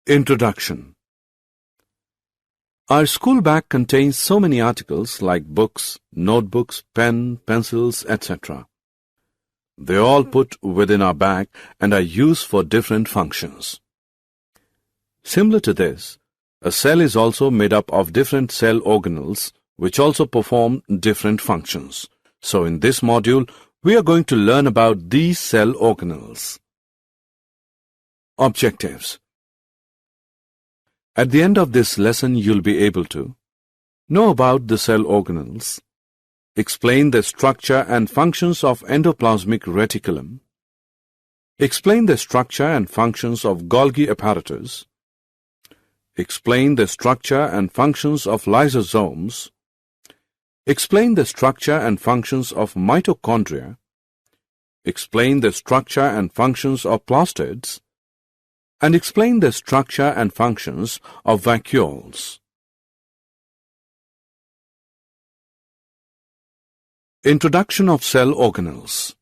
Introduction. Our school bag contains so many articles like books, notebooks, pen, pencils, etc. They are all put within our bag and are used for different functions. Similar to this, a cell is also made up of different cell organelles which also perform different functions. So in this module, we are going to learn about these cell organelles. Objectives. At the end of this lesson, you'll be able to know about the cell organelles, explain the structure and functions of endoplasmic reticulum, explain the structure and functions of Golgi Apparatus, explain the structure and functions of lysosomes, explain the structure and functions of mitochondria, explain the structure and functions of plastids, and explain the structure and functions of vacuoles. Introduction of cell organelles.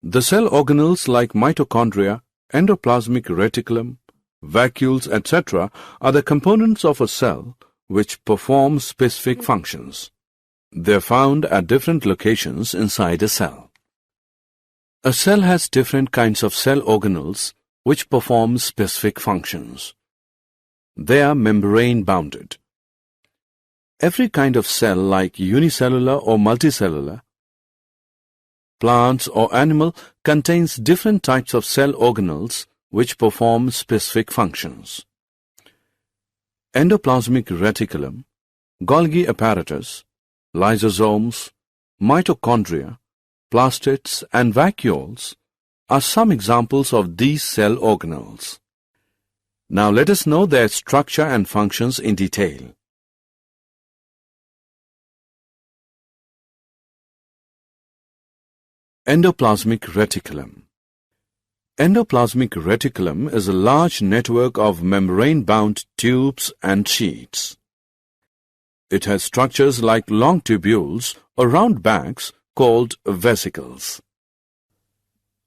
The cell organelles like mitochondria, endoplasmic reticulum, vacuoles, etc. are the components of a cell which perform specific functions. They are found at different locations inside a cell. A cell has different kinds of cell organelles which perform specific functions. They are membrane-bounded. Every kind of cell like unicellular or multicellular, plants or animal contains different types of cell organelles which perform specific functions. Endoplasmic reticulum, Golgi Apparatus, lysosomes, mitochondria, plastids and vacuoles are some examples of these cell organelles. Now let us know their structure and functions in detail. Endoplasmic reticulum. Endoplasmic reticulum is a large network of membrane-bound tubes and sheets. It has structures like long tubules or round bags called vesicles.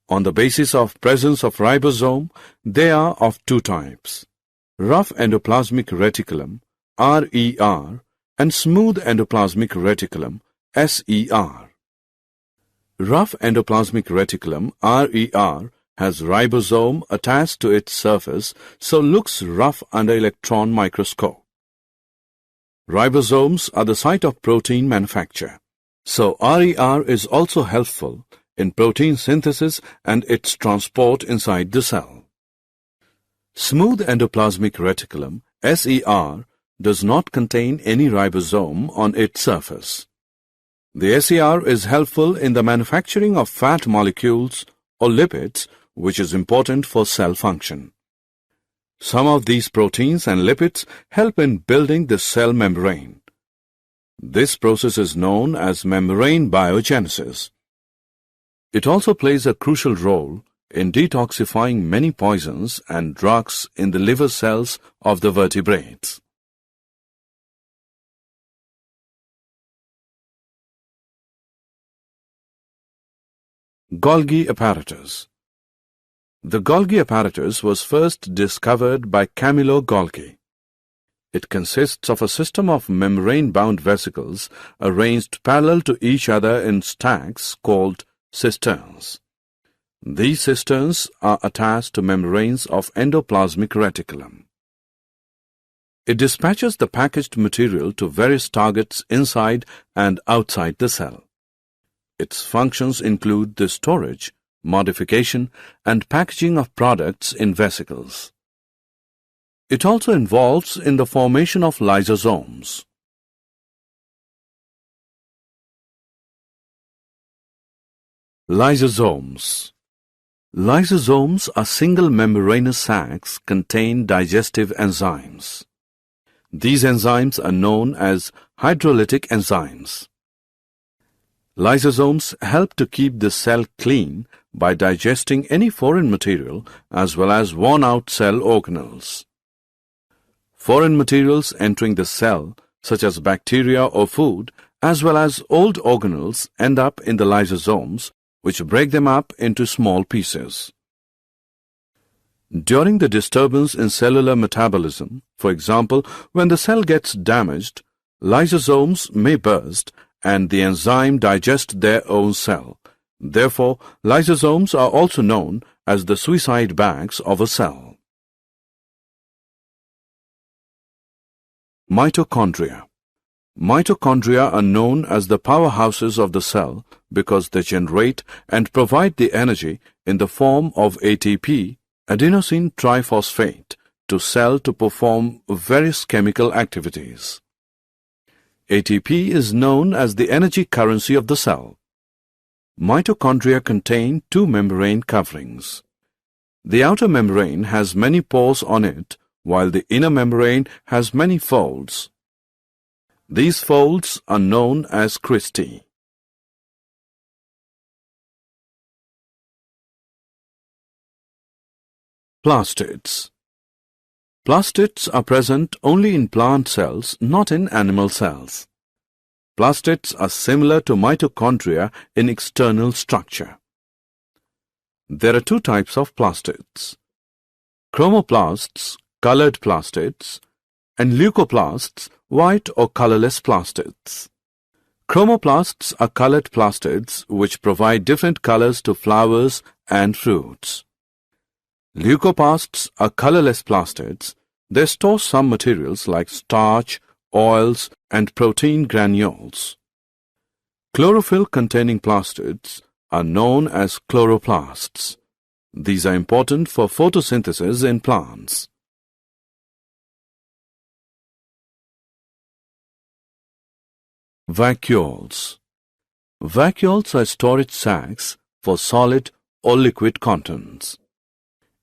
On the basis of presence of ribosome, they are of two types: rough endoplasmic reticulum, RER, and smooth endoplasmic reticulum, SER. Rough endoplasmic reticulum, RER, has ribosome attached to its surface, so looks rough under electron microscope. Ribosomes are the site of protein manufacture, so RER is also helpful in protein synthesis and its transport inside the cell. Smooth endoplasmic reticulum, SER, does not contain any ribosome on its surface. The SER is helpful in the manufacturing of fat molecules or lipids, which is important for cell function. Some of these proteins and lipids help in building the cell membrane. This process is known as membrane biogenesis. It also plays a crucial role in detoxifying many poisons and drugs in the liver cells of the vertebrates. Golgi Apparatus. The Golgi Apparatus was first discovered by Camillo Golgi. It consists of a system of membrane-bound vesicles arranged parallel to each other in stacks called cisterns. These cisterns are attached to membranes of endoplasmic reticulum. It dispatches the packaged material to various targets inside and outside the cell. Its functions include the storage, modification, and packaging of products in vesicles. It also involves in the formation of lysosomes. Lysosomes. Lysosomes are single membranous sacs contain digestive enzymes. These enzymes are known as hydrolytic enzymes. Lysosomes help to keep the cell clean by digesting any foreign material as well as worn-out cell organelles. Foreign materials entering the cell, such as bacteria or food, as well as old organelles, end up in the lysosomes, which break them up into small pieces. During the disturbance in cellular metabolism, for example, when the cell gets damaged, lysosomes may burst and the enzyme digest their own cell. Therefore, lysosomes are also known as the suicide bags of a cell. Mitochondria. Mitochondria are known as the powerhouses of the cell because they generate and provide the energy in the form of ATP, adenosine triphosphate, to cell to perform various chemical activities. ATP is known as the energy currency of the cell. Mitochondria contain two membrane coverings. The outer membrane has many pores on it, while the inner membrane has many folds. These folds are known as cristae. Plastids. Plastids are present only in plant cells, not in animal cells. Plastids are similar to mitochondria in external structure. There are two types of plastids: chromoplasts, colored plastids, and leucoplasts, white or colorless plastids. Chromoplasts are colored plastids which provide different colors to flowers and fruits. Leucoplasts are colorless plastids. They store some materials like starch, oils, and protein granules. Chlorophyll-containing plastids are known as chloroplasts. These are important for photosynthesis in plants. Vacuoles. Vacuoles are storage sacs for solid or liquid contents.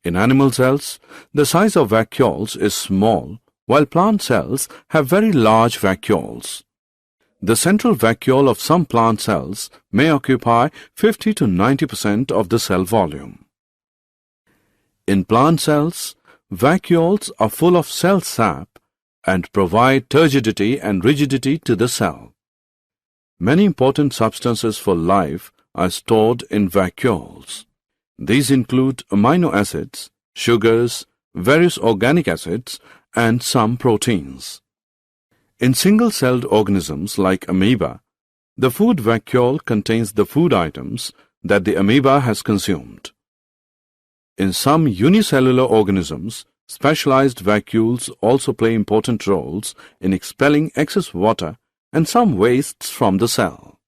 In animal cells, the size of vacuoles is small, while plant cells have very large vacuoles. The central vacuole of some plant cells may occupy 50 to 90% of the cell volume. In plant cells, vacuoles are full of cell sap and provide turgidity and rigidity to the cell. Many important substances for life are stored in vacuoles. These include amino acids, sugars, various organic acids, and some proteins. In single-celled organisms like amoeba, the food vacuole contains the food items that the amoeba has consumed. In some unicellular organisms, specialized vacuoles also play important roles in expelling excess water and some wastes from the cell.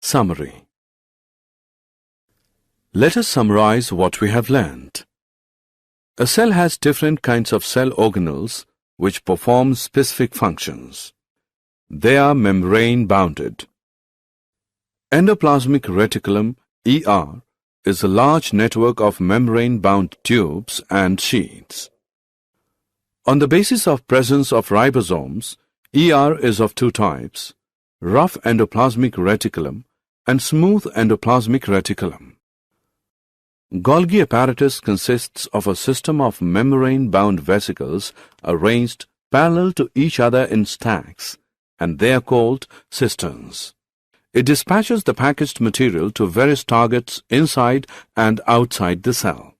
Summary. Let us summarize what we have learned. A cell has different kinds of cell organelles which perform specific functions. They are membrane-bounded. Endoplasmic reticulum, ER, is a large network of membrane-bound tubes and sheets. On the basis of presence of ribosomes, ER is of two types: rough endoplasmic reticulum and smooth endoplasmic reticulum. Golgi apparatus consists of a system of membrane-bound vesicles arranged parallel to each other in stacks, and they are called cisterns. It dispatches the packaged material to various targets inside and outside the cell.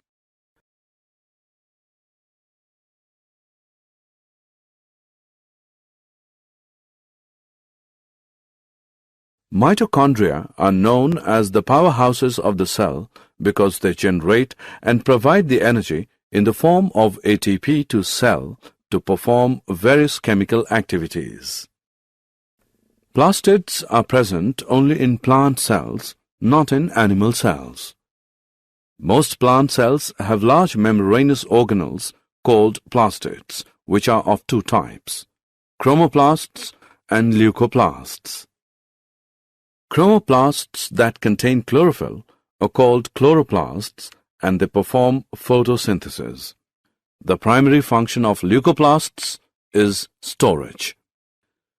Mitochondria are known as the powerhouses of the cell because they generate and provide the energy in the form of ATP to cell to perform various chemical activities. Plastids are present only in plant cells, not in animal cells. Most plant cells have large membranous organelles called plastids, which are of two types: chromoplasts and leucoplasts. Chromoplasts that contain chlorophyll are called chloroplasts, and they perform photosynthesis. The primary function of leucoplasts is storage.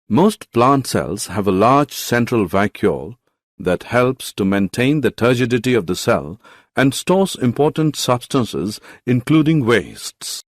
Most plant cells have a large central vacuole that helps to maintain the turgidity of the cell and stores important substances including wastes.